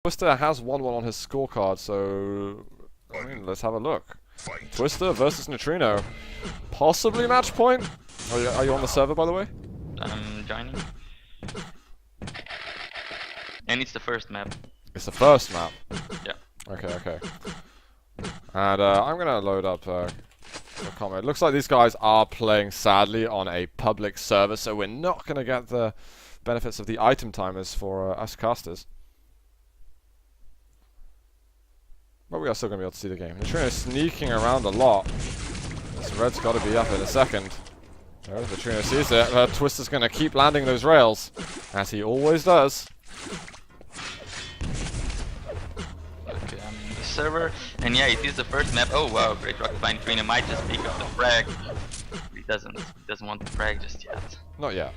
Twister has 1-1 on his scorecard, so I mean, let's have a look. Twister versus Nitrino. Possibly match point? Are you on the server, by the way? I'm joining. And it's the first map. It's the first map? Yeah. Okay. And I'm gonna load up a comment. It looks like these guys are playing sadly on a public server, so we're not gonna get the benefits of the item timers for us casters. But we are still gonna be able to see the game. Nitrino sneaking around a lot. This red's gotta be up in a second. Oh, Nitrino sees it. Twister's gonna keep landing those rails, as he always does. Okay, I'm in the server. And yeah, it is the first map. Oh wow, great rocket by Nitrino. Might just pick up the frag. He doesn't want the frag just yet. Not yet.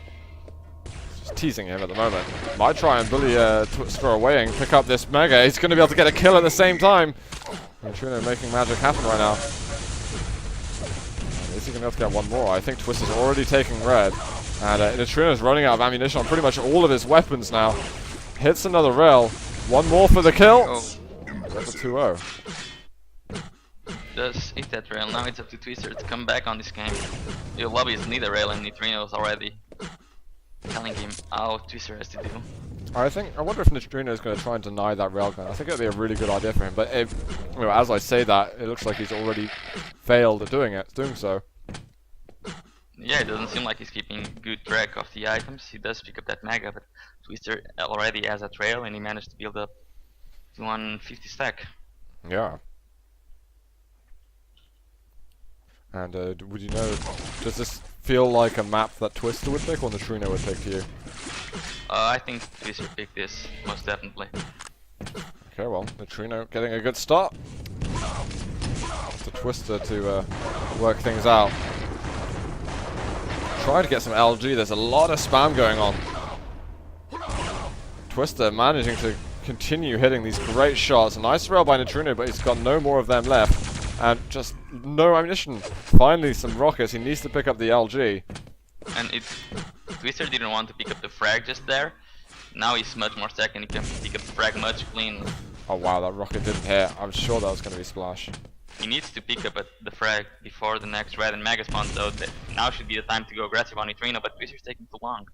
Just teasing him at the moment. Might try and bully Twister away and pick up this mega. He's going to be able to get a kill at the same time. Nitrino making magic happen right now. Is he going to be able to get one more? I think Twister's already taking red. And Nitrino's running out of ammunition on pretty much all of his weapons now. Hits another rail. One more for the kill. Oh. That's a 2-0. Does hit that rail. Now it's up to Twister to come back on this game. Your lobbies need a rail and Nitrino's already telling him how Twister has to do. I wonder if Nitrino is going to try and deny that railgun. I think it'd be a really good idea for him. But if, as I say that, it looks like he's already failed at doing so. Yeah, it doesn't seem like he's keeping good track of the items. He does pick up that mega, but Twister already has a trail and he managed to build up to 150 stack. Yeah. And would you know, does this feel like a map that Twister would pick or Nitrino would pick to you? I think Twister picked this, most definitely. Okay, well, Nitrino getting a good start. To Twister to work things out. Try to get some LG, there's a lot of spam going on. Twister managing to continue hitting these great shots. A nice rail by Nitrino, but he's got no more of them left. And just no ammunition. Finally some rockets, he needs to pick up the LG. And Twister didn't want to pick up the frag just there. Now he's much more stacked and he can pick up the frag much clean. Oh wow, that rocket didn't hit. I'm sure that was going to be splash. He needs to pick up the frag before the next red and mega spawn, so now should be the time to go aggressive on Nitrino, but Twister's taking too long.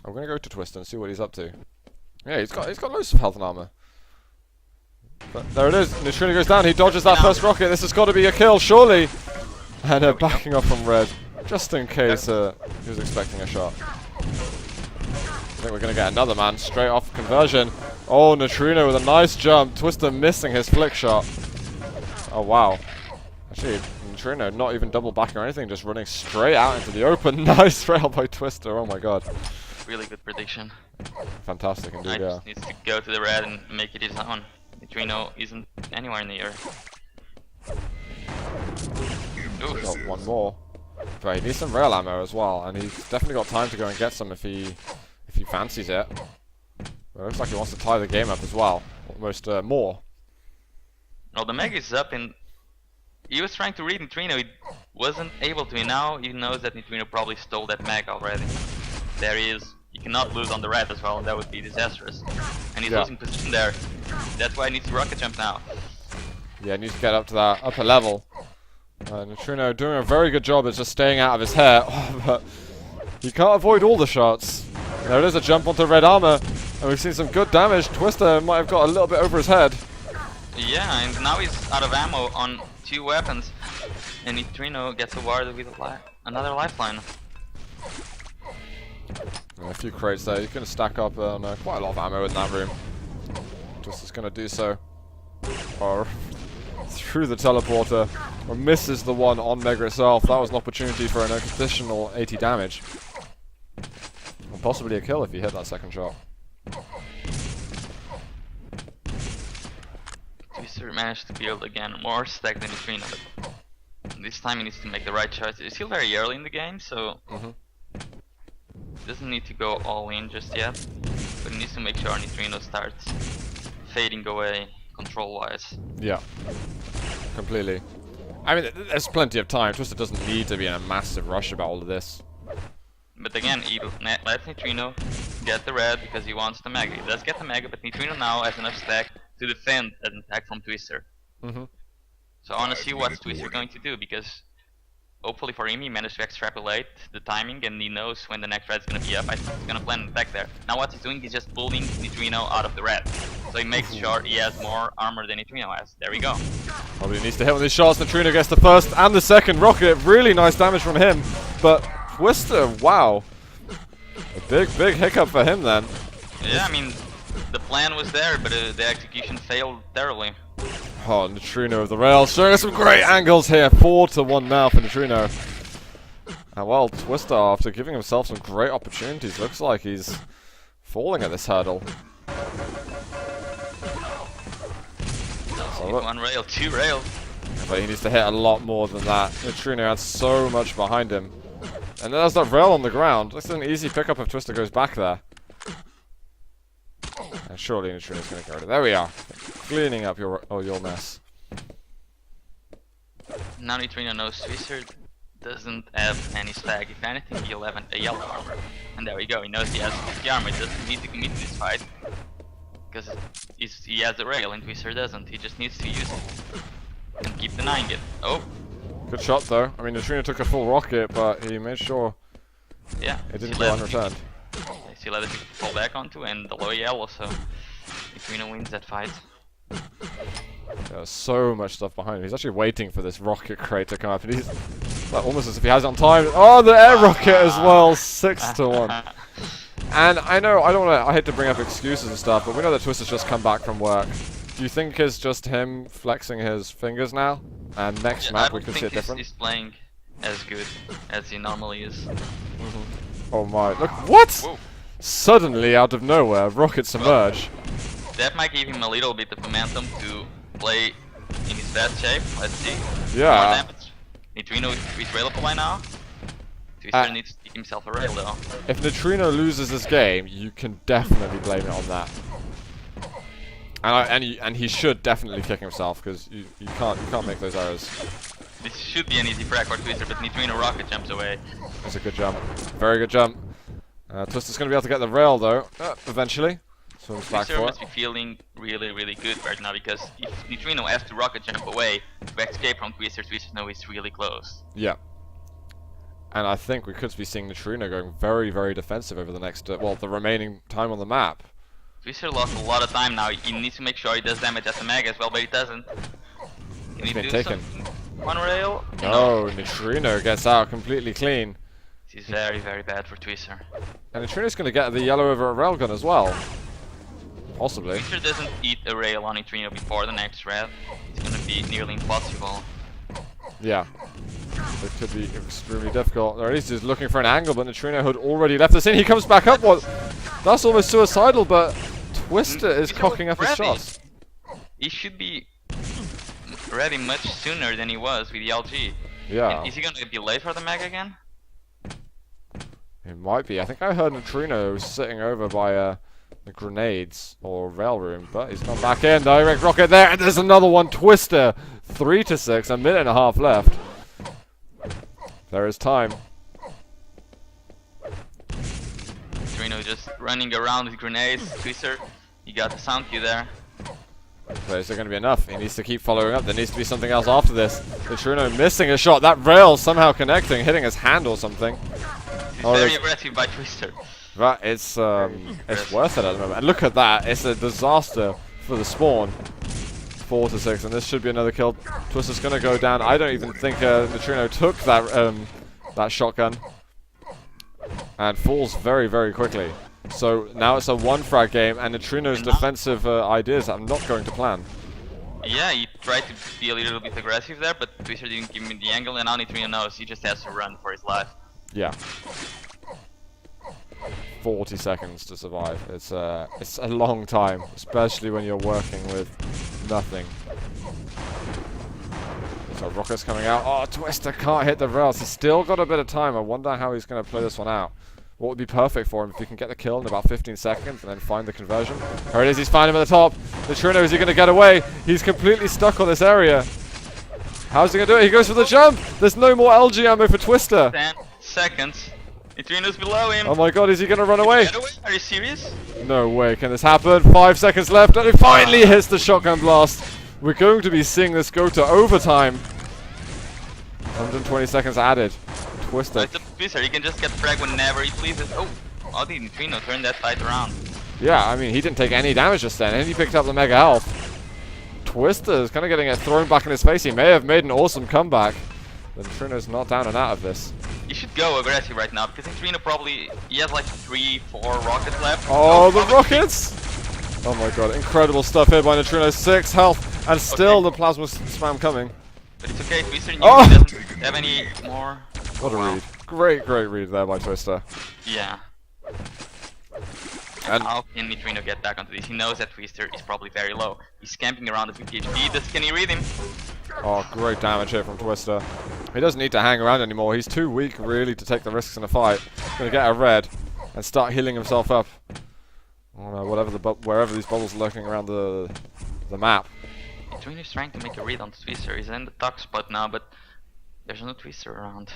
I'm going to go to Twister and see what he's up to. Yeah, he's got loads of health and armor. But there it is, Nitrino goes down, he dodges that first rocket, this has got to be a kill, surely! And backing up from red, just in case he was expecting a shot. I think we're going to get another man, straight off conversion. Oh, Nitrino with a nice jump, Twister missing his flick shot. Oh wow. Actually, Nitrino not even double backing or anything, just running straight out into the open. Nice rail by Twister, oh my god. Really good prediction. Fantastic indeed, just needs to go to the red and make it his own. Nitrino isn't anywhere near. Got one more. But he needs some rail ammo as well, and he's definitely got time to go and get some if he fancies it. But it looks like he wants to tie the game up as well. Almost more. Well, the mega is up and he was trying to read Nitrino, he wasn't able to, and now he knows that Nitrino probably stole that mega already. There he is. He cannot lose on the red as well, and that would be disastrous. And he's losing position there. That's why he needs to rocket jump now. Yeah, he needs to get up to that upper level. Nitrino doing a very good job of just staying out of his hair, but he can't avoid all the shots. There it is, a jump onto red armor, and we've seen some good damage. Twister might have got a little bit over his head. Yeah, and now he's out of ammo on 2 weapons, and Nitrino gets awarded with another lifeline. And a few crates there, he's going to stack up on quite a lot of ammo in that room. Twister's going to do so. Or through the teleporter, or misses the one on Mega itself. That was an opportunity for an additional 80 damage. And possibly a kill if he hit that second shot. Twister managed to build again more stack than Nitrino, but this time he needs to make the right choice. It's still very early in the game, so doesn't need to go all in just yet, but he needs to make sure Nitrino starts fading away control-wise. Yeah. Completely. I mean, there's plenty of time. Twister doesn't need to be in a massive rush about all of this. But again, he lets Nitrino get the red because he wants the mega. He does get the mega, but Nitrino now has enough stack to defend an attack from Twister. So I want to see what Twister going to do, because hopefully for him he managed to extrapolate the timing and he knows when the next red is going to be up. I think he's going to plan an attack there. Now what he's doing is just pulling Nitrino out of the red. So he makes sure he has more armor than Nitrino has. There we go. Probably needs to hit with his shots. Nitrino gets the first and the second rocket. Really nice damage from him. But Twister, wow. A big hiccup for him then. Yeah, I mean, the plan was there, but the execution failed terribly. Oh, Nitrino of the rails showing us some great angles here. 4-1 now for Nitrino. And well, Twister, after giving himself some great opportunities, looks like he's falling at this hurdle. So one rail, 2 rails. But he needs to hit a lot more than that. Nitrino had so much behind him. And there's that rail on the ground. This is an easy pickup if Twister goes back there. And surely Nitrino's going to go. There we are. Cleaning up your mess. Now Nitrino knows Twister doesn't have any stack. If anything, he'll have a yellow armor. And there we go. He knows he has the armor. He doesn't need to commit to this fight, because he has the rail and Twister doesn't. He just needs to use it and keep denying it. Oh! Good shot though. I mean, Nitrino took a full rocket, but he made sure it didn't go unreturned. They still had it to fall back onto, and the low yellow, so Nitrino wins that fight. There's so much stuff behind him. He's actually waiting for this rocket crate to come up, and he's like, almost as if he has it on time. Oh, the air rocket as well, 6-1. And I know I hate to bring up excuses and stuff, but we know that Twister's just come back from work. Do you think it's just him flexing his fingers now? And next map we could see it different? He's playing as good as he normally is. Oh my, look, what? Whoa. Suddenly, out of nowhere, rockets emerge. That might give him a little bit of momentum to play in his best shape. Let's see. Yeah. More damage. Nitrino is railable by now. Twister needs to keep himself a rail though. If Nitrino loses this game, you can definitely blame it on that. And he should definitely kick himself, because you can't make those errors. This should be an easy frag for Twister, but Nitrino rocket jumps away. That's a good jump. Very good jump. Twister's going to be able to get the rail though, eventually. Swims back Twister for must be feeling really good right now, because if Nitrino has to rocket jump away to escape from Twister, Twister knows he's really close. Yeah. And I think we could be seeing Nitrino going very defensive over the next, the remaining time on the map. Twister lost a lot of time now. He needs to make sure he does damage at the mega as well, but he doesn't. He's been taken. One rail. No, Nitrino gets out completely clean. This is very bad for Twister. And Nitrino's going to get the yellow over a railgun as well. Possibly. Twister doesn't eat a rail on Nitrino before the next red. It's going to be nearly impossible. Yeah. It could be extremely difficult. Or at least he's looking for an angle, but Nitrino had already left us in. He comes back up. What? That's almost suicidal, but Twister is cocking up his shots. He should be ready much sooner than he was with the LG. Yeah. Is he going to be late for the mega again? It might be. I think I heard Nitrino sitting over by the grenades or rail room, but he's gone back in. Direct rocket there, and there's another one. Twister, 3-6, a minute and a half left. There is time. Nitrino just running around with grenades. Twister, he got the sound cue there. But is it going to be enough? He needs to keep following up. There needs to be something else after this. Nitrino missing a shot. That rail somehow connecting, hitting his hand or something. He's very aggressive by Twister. But it's worth it at the moment. And look at that. It's a disaster for the spawn. 4-6, and this should be another kill. Twister's going to go down. I don't even think Nitrino took that shotgun. And falls very quickly. So now it's a one-frag game, and Nitrino's defensive ideas are not going to plan. Yeah, he tried to be a little bit aggressive there, but Twister didn't give him the angle, and now Nitrino knows he just has to run for his life. Yeah. 40 seconds to survive. It's a long time, especially when you're working with nothing. So rocket's coming out. Oh, Twister can't hit the rails. He's still got a bit of time. I wonder how he's going to play this one out. What would be perfect for him if he can get the kill in about 15 seconds and then find the conversion. There it is. He's found him at the top. Nitrino, is he going to get away? He's completely stuck on this area. How's he going to do it? He goes for the jump. There's no more LG ammo for Twister. 10 seconds. Nitrino's below him. Oh my god, is he gonna run away? Get away. Are you serious? No way, can this happen? 5 seconds left, and he finally hits the shotgun blast. We're going to be seeing this go to overtime. 120 seconds added. Twister. Oh, it's a Twister, he can just get frag whenever he pleases. Oh, how did Nitrino turn that fight around? Yeah, I mean, he didn't take any damage just then, and he picked up the mega health. Twister is kind of getting it thrown back in his face. He may have made an awesome comeback. But Nitrino's not down and out of this. You should go aggressive right now, because Nitrino probably, he has like 3-4 rockets left. Oh, the rockets! Oh my god, incredible stuff here by Nitrino. 6 health, and still the plasma spam coming. But it's okay, Twister Oh! doesn't have any more. What a read. Great read there by Twister. Yeah. And how can Nitrino get back onto this? He knows that Twister is probably very low. He's camping around the 50 HP. Can he read him? Oh, great damage here from Twister. He doesn't need to hang around anymore. He's too weak, really, to take the risks in a fight. He's going to get a red and start healing himself up. Oh no, wherever these bubbles are lurking around the map. Nitrino's trying to make a read on Twister. He's in the tuck spot now, but there's no Twister around.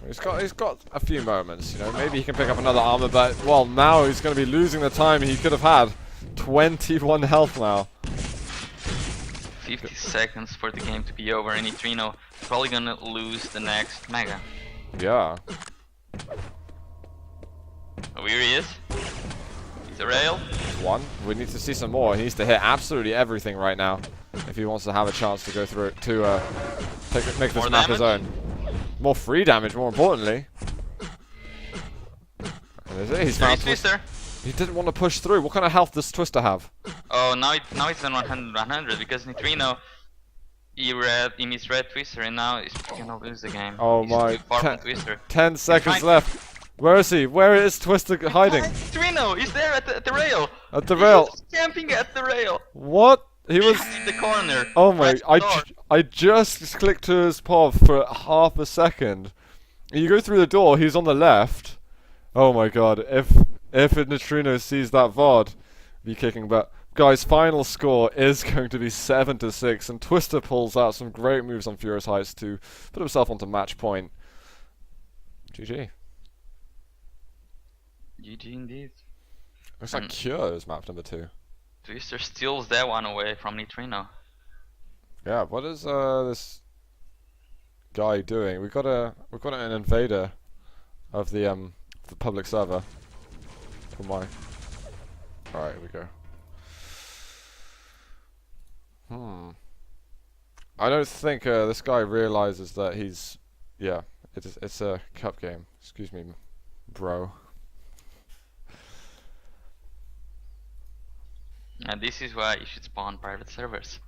He's got a few moments, you know. Maybe he can pick up another armor, but well, now he's going to be losing the time he could have had. 21 health now. 50 seconds for the game to be over, and Nitrino probably gonna lose the next mega. Yeah. Oh, here he is. He's a rail. One. We need to see some more. He needs to hit absolutely everything right now if he wants to have a chance to go through it to make this map his own. More free damage, more importantly. And he's found Twister. He didn't want to push through. What kind of health does Twister have? Oh, now he's on 100 because Nitrino he misread Twister, and now he's gonna lose the game. Oh he's my! too far from Twister. 10 seconds left. Where is he? Where is Twister hiding? Nitrino, he's there at the rail. At the rail. He's camping at the rail. What? He was in the corner. Oh my! I just clicked to his POV for half a second. You go through the door. He's on the left. Oh my god! If Nitrino sees that VOD, be kicking. But guys, final score is going to be 7-6, and Twister pulls out some great moves on Furious Heights to put himself onto match point. GG. GG indeed. Looks like Cure is map number 2. Twister steals that one away from Nitrino. Yeah, what is this guy doing? We've got an invader of the public server. For my. Alright, here we go. I don't think this guy realizes that he's. Yeah, it's a cup game. Excuse me, bro. And this is why you should spawn private servers.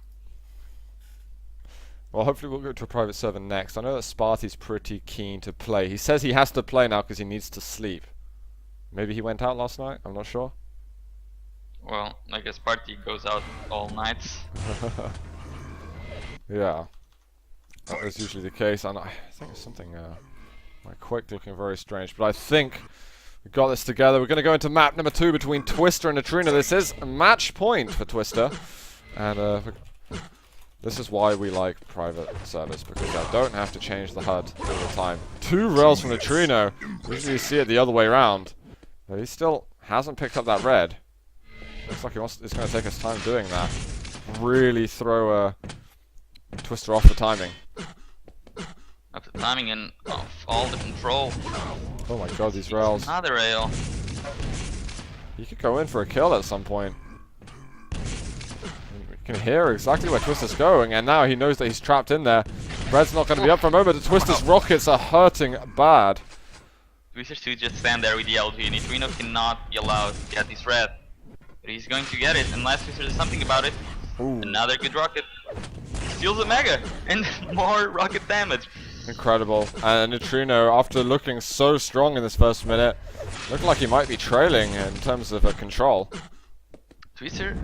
Well, hopefully we'll go to a private server next. I know that Sparty's pretty keen to play. He says he has to play now because he needs to sleep. Maybe he went out last night? I'm not sure. Well, I guess Party goes out all nights. Yeah. That is usually the case, and I think it's something, my Quake looking very strange, but I think we got this together. We're going to go into map number 2 between Twister and Nitrino. This is a match point for Twister, and this is why we like private servers, because I don't have to change the HUD all the time. 2 rails from Nitrino. Usually you see it the other way around, but he still hasn't picked up that red. Looks like it's going to take us time doing that. Really throw Twister off the timing. Off the timing and off all the control. Oh my god, these rails. Another rail. He could go in for a kill at some point. You can hear exactly where Twister's going, and now he knows that he's trapped in there. Red's not going to be up for a moment. The Twister's rockets are hurting bad. Twister should just stand there with the LG. Nitrino cannot be allowed to get this red. But he's going to get it unless Twister does something about it. Ooh. Another good rocket. Steals a mega and more rocket damage. Incredible. And Nitrino, after looking so strong in this first minute, looked like he might be trailing in terms of control. Twister,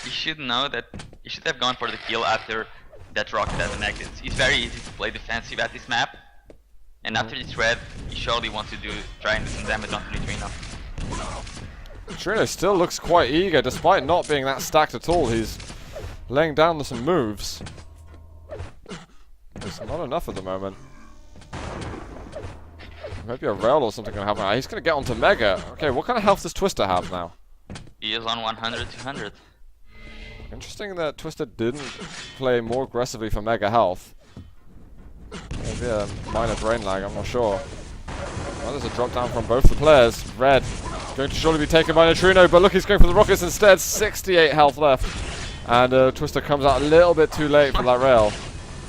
you should know that you should have gone for the kill after that rocket at the neck. It's very easy to play defensive at this map. And after this red, you surely want to try and do some damage onto Nitrino. Nitrino still looks quite eager, despite not being that stacked at all. He's laying down some moves. There's not enough at the moment. Maybe a rail or something can happen. He's going to get onto Mega. Okay, what kind of health does Twister have now? He is on 100, 200. Interesting that Twister didn't play more aggressively for Mega health. Maybe a minor brain lag, I'm not sure. Well, there's a drop down from both the players. Red going to surely be taken by Nitrino, but look, he's going for the rockets instead. 68 health left. And Twister comes out a little bit too late for that rail.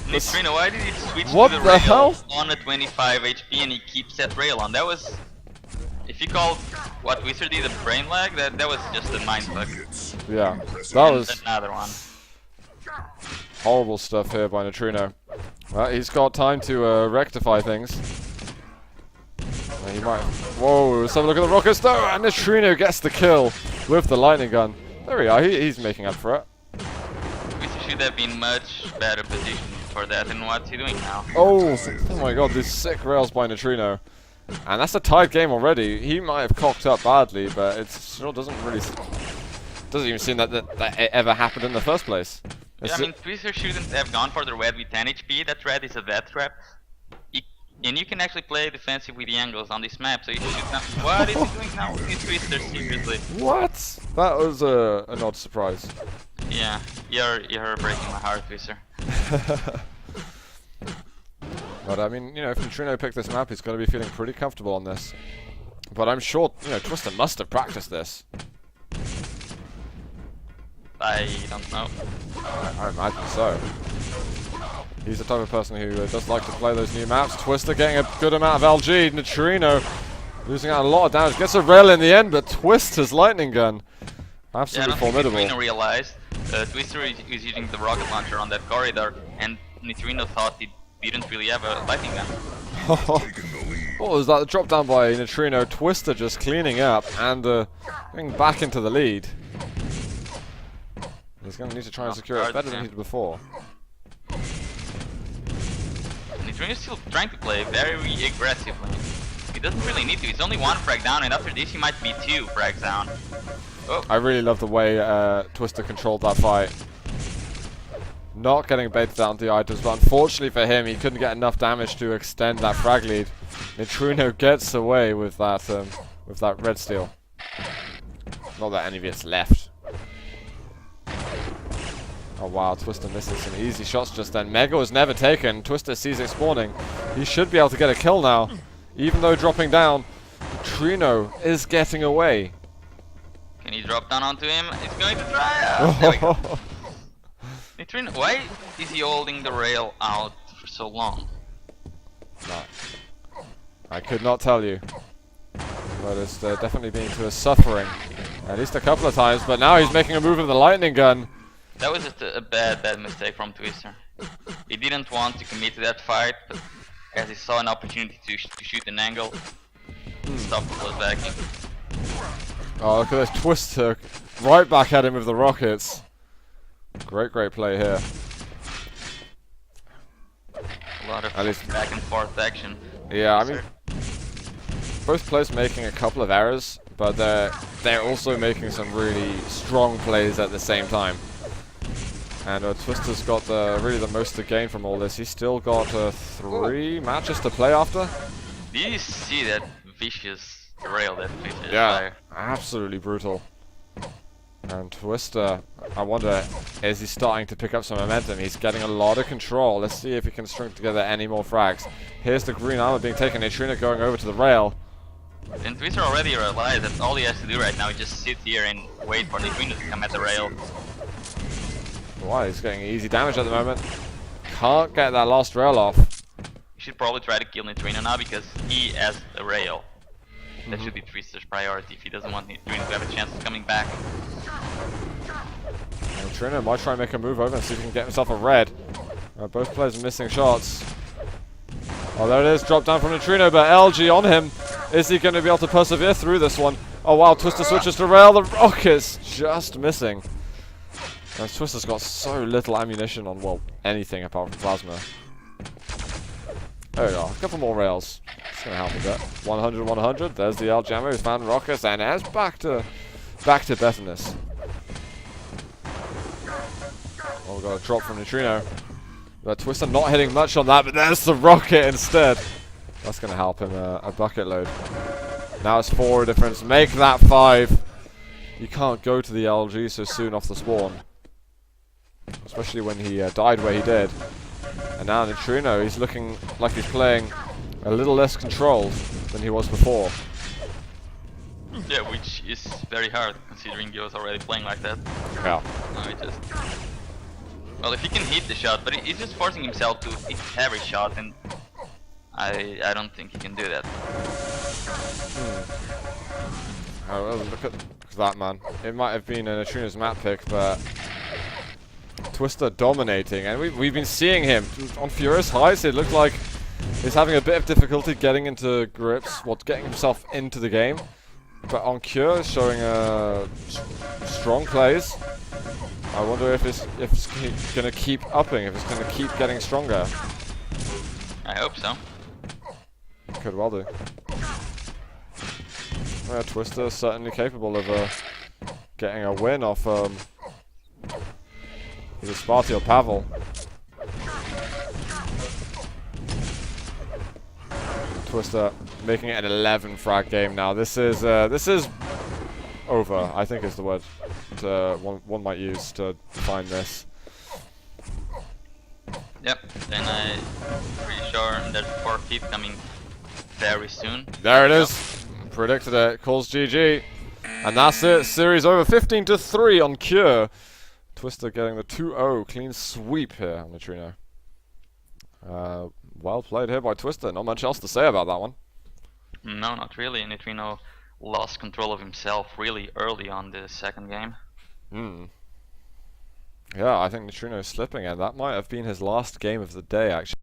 Nitrino, why did he switch what to the the rail hell? on a 25 HP and he keeps that rail on? That was... If you call what Twister did a brain lag, that was just a mindfuck. Yeah, that was another one. horrible stuff here by Nitrino. Well, he's got time to rectify things. He might... Whoa, let's have a look at the rockets though, and Nitrino gets the kill with the lightning gun. There we are, he's making up for it. Twister should have been much better positioned for that, and what's he doing now? Oh my god, these sick rails by Nitrino. And that's a tied game already. He might have cocked up badly, but it still doesn't really... Doesn't even seem that it ever happened in the first place. Yeah, I mean, Twister shouldn't have gone for the red with 10 HP. That red is a death trap. And you can actually play defensive with the angles on this map, so you should not... What is he doing now with his Twister, seriously? What? That was an odd surprise. Yeah, you're breaking my heart, Twister. But I mean, you know, if Nitrino picked this map, he's going to be feeling pretty comfortable on this. But I'm sure, you know, Twister must have practiced this. I don't know. I imagine so. He's the type of person who does like to play those new maps. Twister getting a good amount of LG. Nitrino losing out a lot of damage. Gets a rail in the end, but Twister's lightning gun. Absolutely formidable. Nitrino realized Twister is using the rocket launcher on that corridor, and Nitrino thought he didn't really have a lightning gun. What was that? The drop down by Nitrino. Twister just cleaning up and going back into the lead. He's going to need to try and secure it better than he did before. Nitrino's still trying to play very aggressively. He doesn't really need to. He's only one frag down, and after this he might be 2 frags down. Oh. I really love the way Twister controlled that fight. Not getting baited out on the items, but unfortunately for him, he couldn't get enough damage to extend that frag lead. Nitrino gets away with that red steel. Not that any of it's left. Oh wow, Twister misses some easy shots just then. Mega was never taken. Twister sees it spawning. He should be able to get a kill now. Even though dropping down, Nitrino is getting away. Can he drop down onto him? He's going to try. There we go. Nitrino, why is he holding the rail out for so long? No. I could not tell you. But it's definitely been to his suffering. At least a couple of times, but now he's making a move with the lightning gun. That was just a bad mistake from Twister. He didn't want to commit to that fight, but as he saw an opportunity to shoot an angle, he stopped the close backing. Oh, look at this Twister right back at him with the rockets. Great play here. A lot of back and forth action. Yeah, I mean, both players making a couple of errors, but they're also making some really strong plays at the same time. And Twister's got really the most to gain from all this. He's still got 3 matches to play after. Did you see that vicious rail that Twister Yeah, absolutely brutal. And Twister, I wonder, is he starting to pick up some momentum? He's getting a lot of control. Let's see if he can string together any more frags. Here's the green armor being taken. Nitrino going over to the rail. And Twister already realized that all he has to do right now is just sit here and wait for Nitrino to come at the rail. Wow, he's getting easy damage at the moment. Can't get that last rail off. You should probably try to kill Nitrino now because he has a rail. That should be Twister's priority if he doesn't want Nitrino to have a chance of coming back. Nitrino might try and make a move over and see if he can get himself a red. Both players are missing shots. Oh, there it is. Drop down from Nitrino, but LG on him. Is he going to be able to persevere through this one? Oh, wow. Twister switches to rail. The rockets just missing. And Twister's got so little ammunition on, well, anything apart from plasma. There we go. A couple more rails. It's going to help a bit. 100, 100. There's the LG ammo. He's found rockets, and it's back to betterness. Oh, we got a drop from Nitrino. But Twister not hitting much on that, but there's the rocket instead. That's going to help him a bucket load. Now it's 4 difference. Make that 5. You can't go to the LG so soon off the spawn. Especially when he died where he did. And now Nitrino, he's looking like he's playing a little less controlled than he was before. Yeah, which is very hard considering he was already playing like that. Yeah. No, he just... Well, if he can hit the shot, but he's just forcing himself to hit every shot, and I don't think he can do that. Oh, well, look at that, man. It might have been Nitrino's map pick, but Twister dominating, and we've been seeing him on Furious Heights. It looked like he's having a bit of difficulty getting into grips, getting himself into the game. But on Cure, showing strong plays. I wonder if it's gonna keep upping, if it's gonna keep getting stronger. I hope so. Could well do. Yeah, Twister certainly capable of getting a win off either Sparty or Pavel. Twister making it an 11 frag game now. This is over, I think is the word one might use to define this. Yep, and I'm pretty sure there's 4 feet coming very soon. There it is. Predicted it. Calls GG. And that's it. Series over. 15-3 on Cure. Twister getting the 2-0 clean sweep here on Nitrino. Well played here by Twister. Not much else to say about that one. No, not really. Nitrino lost control of himself really early on the second game. Yeah, I think Nitrino is slipping, and that might have been his last game of the day, actually.